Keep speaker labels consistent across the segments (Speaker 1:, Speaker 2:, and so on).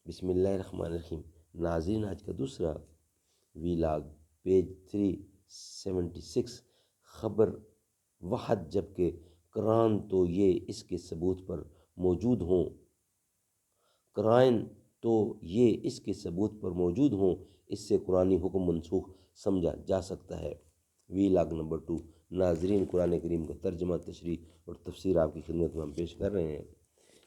Speaker 1: بسم اللہ الرحمن الرحیم۔ ناظرین، آج کا دوسرا ویلاگ پیج 376، خبر وحد جبکہ قرآن تو یہ اس کے ثبوت پر موجود ہوں، قرائن تو یہ اس کے ثبوت پر موجود ہوں، اس سے قرآنی حکم منسوخ سمجھا جا سکتا ہے۔ Vlog number 2۔ ناظرین، قرآن کریم کا ترجمہ، تشریح اور تفسیر آپ کی خدمت میں ہم پیش کر رہے ہیں۔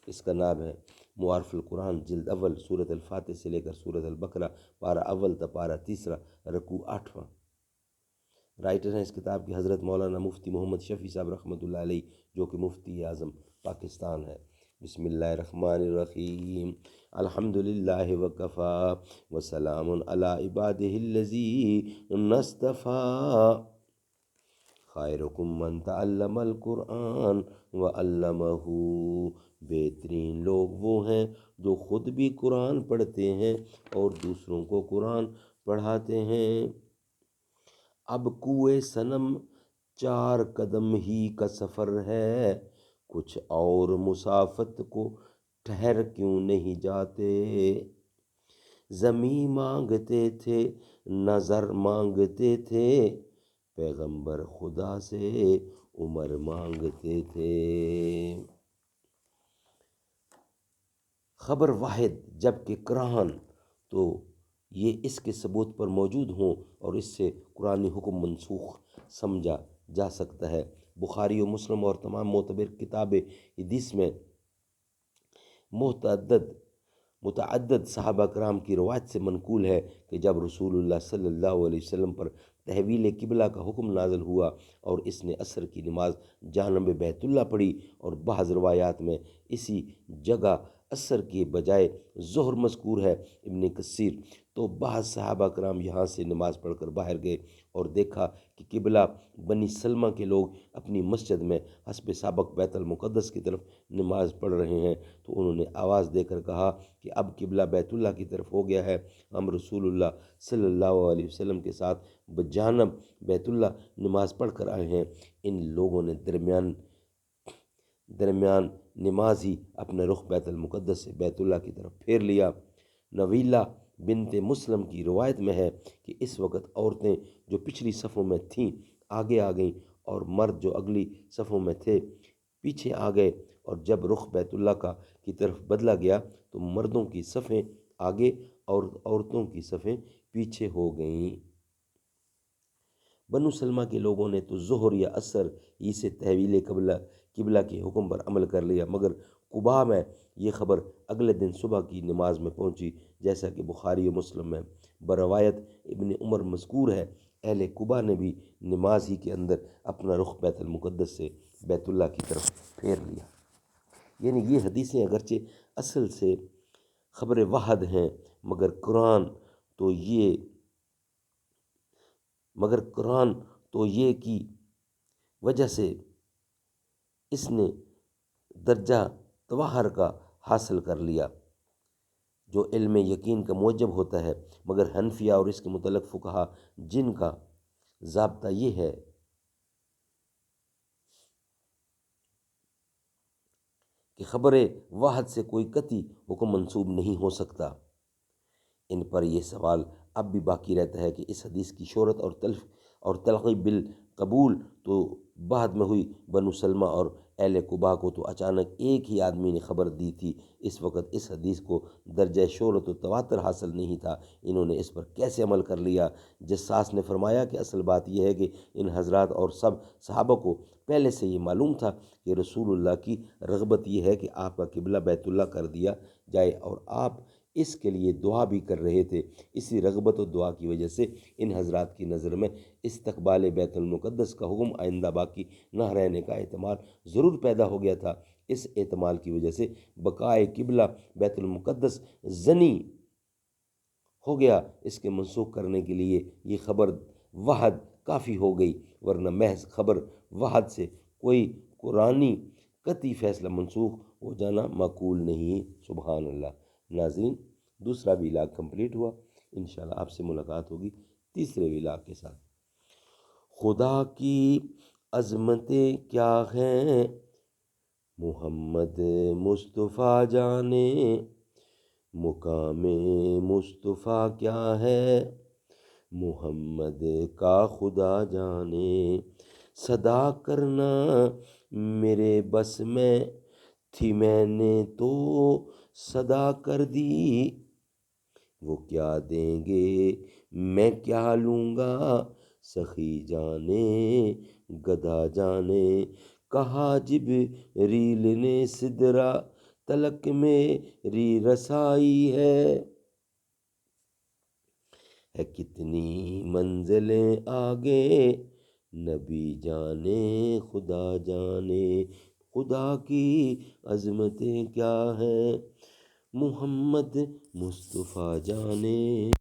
Speaker 1: اس کا نام ہے معارف القرآن، جلد اول، سورۃ الفاتح سے لے کر سورۃ البقرہ، پارہ اول تا پارہ تیسرا، رکوع 8واں۔ رائٹر ہیں اس کتاب کی حضرت مولانا مفتی محمد شفیع صاحب رحمۃ اللہ علیہ، جو کہ مفتی اعظم پاکستان ہے۔ بسم اللہ الرحمن الرحیم۔ الحمد للہ وکفا وسلام علی عبادہ الذین اصطفیٰ، خیرکم من تعلم القرآن وعلمہ۔ بہترین لوگ وہ ہیں جو خود بھی قرآن پڑھتے ہیں اور دوسروں کو قرآن پڑھاتے ہیں۔ اب کوئے صنم 4 قدم ہی کا سفر ہے، کچھ اور مسافت کو ٹھہر کیوں نہیں جاتے؟ زمیں مانگتے تھے، نظر مانگتے تھے، پیغمبر خدا سے عمر مانگتے تھے۔ خبر واحد جبکہ قرآن تو یہ اس کے ثبوت پر موجود ہوں، اور اس سے قرآنی حکم منسوخ سمجھا جا سکتا ہے۔ بخاری و مسلم اور تمام معتبر کتاب حدیث میں متعدد صحابہ کرام کی روایت سے منقول ہے کہ جب رسول اللہ صلی اللہ علیہ وسلم پر تحویل قبلہ کا حکم نازل ہوا اور اس نے عصر کی نماز جانب بیت اللہ پڑھی، اور بعض روایات میں اسی جگہ عصر کے بجائے ظہر مذکور ہے، ابن کثیر، تو بعض صحابہ کرام یہاں سے نماز پڑھ کر باہر گئے اور دیکھا کہ قبلہ بنی سلمہ کے لوگ اپنی مسجد میں حسب سابق بیت المقدس کی طرف نماز پڑھ رہے ہیں، تو انہوں نے آواز دے کر کہا کہ اب قبلہ بیت اللہ کی طرف ہو گیا ہے، ہم رسول اللہ صلی اللہ علیہ وسلم کے ساتھ بجانب بیت اللہ نماز پڑھ کر آئے ہیں۔ ان لوگوں نے درمیان نماز ہی اپنے رخ بیت المقدس سے بیت اللہ کی طرف پھیر لیا۔ نویلہ بنت مسلم کی روایت میں ہے کہ اس وقت عورتیں جو پچھلی صفوں میں تھیں آگے آ گئیں، اور مرد جو اگلی صفوں میں تھے پیچھے آ گئے، اور جب رخ بیت اللہ کی طرف بدلا گیا تو مردوں کی صفیں آگے اور عورتوں کی صفیں پیچھے ہو گئیں۔ بنو سلمہ کے لوگوں نے تو ظہر یا عصر ہی سے تحویل قبلہ کے حکم پر عمل کر لیا، مگر قباء میں یہ خبر اگلے دن صبح کی نماز میں پہنچی، جیسا کہ بخاری و مسلم میں بروایت ابن عمر مذکور ہے۔ اہل قباء نے بھی نماز ہی کے اندر اپنا رخ بیت المقدس سے بیت اللہ کی طرف پھیر لیا۔ یعنی یہ حدیثیں اگرچہ اصل سے خبر واحد ہیں، مگر قرآن تو یہ کی وجہ سے اس نے درجہ توہر کا حاصل کر لیا، جو علم یقین کا موجب ہوتا ہے۔ مگر حنفیہ اور اس کے متعلق فقہا جن کا ضابطہ یہ ہے کہ خبر واحد سے کوئی قطعی حکم منسوب نہیں ہو سکتا، ان پر یہ سوال اب بھی باقی رہتا ہے کہ اس حدیث کی شہرت اور تلقی بالقبول تو بعد میں ہوئی۔ بنو سلمہ اور اہل قباء کو تو اچانک ایک ہی آدمی نے خبر دی تھی، اس وقت اس حدیث کو درجہ شہرت و تواتر حاصل نہیں تھا، انہوں نے اس پر کیسے عمل کر لیا؟ جساس نے فرمایا کہ اصل بات یہ ہے کہ ان حضرات اور سب صحابہ کو پہلے سے یہ معلوم تھا کہ رسول اللہ کی رغبت یہ ہے کہ آپ کا قبلہ بیت اللہ کر دیا جائے، اور آپ اس کے لیے دعا بھی کر رہے تھے۔ اسی رغبت و دعا کی وجہ سے ان حضرات کی نظر میں استقبال بیت المقدس کا حکم آئندہ باقی نہ رہنے کا احتمال ضرور پیدا ہو گیا تھا۔ اس احتمال کی وجہ سے بقائے قبلہ بیت المقدس زنی ہو گیا، اس کے منسوخ کرنے کے لیے یہ خبر واحد کافی ہو گئی، ورنہ محض خبر واحد سے کوئی قرآنی قطعی فیصلہ منسوخ ہو جانا معقول نہیں۔ سبحان اللہ۔ ناظرین، دوسرا ویلاگ کمپلیٹ ہوا، انشاءاللہ آپ سے ملاقات ہوگی تیسرے ویلاگ کے ساتھ۔ خدا کی عظمتیں کیا ہیں محمد مصطفیٰ جانے، مقام مصطفیٰ کیا ہے محمد کا خدا جانے، صدا کرنا میرے بس میں تھی میں نے تو صدا کر دی، وہ کیا دیں گے میں کیا لوں گا، سخی جانے گدھا جانے، کہا جبریل نے سدرا تلک میری رسائی ہے کتنی منزلیں آگے نبی جانے خدا جانے، خدا کی عظمتیں کیا ہیں محمد مصطفیٰ جانے۔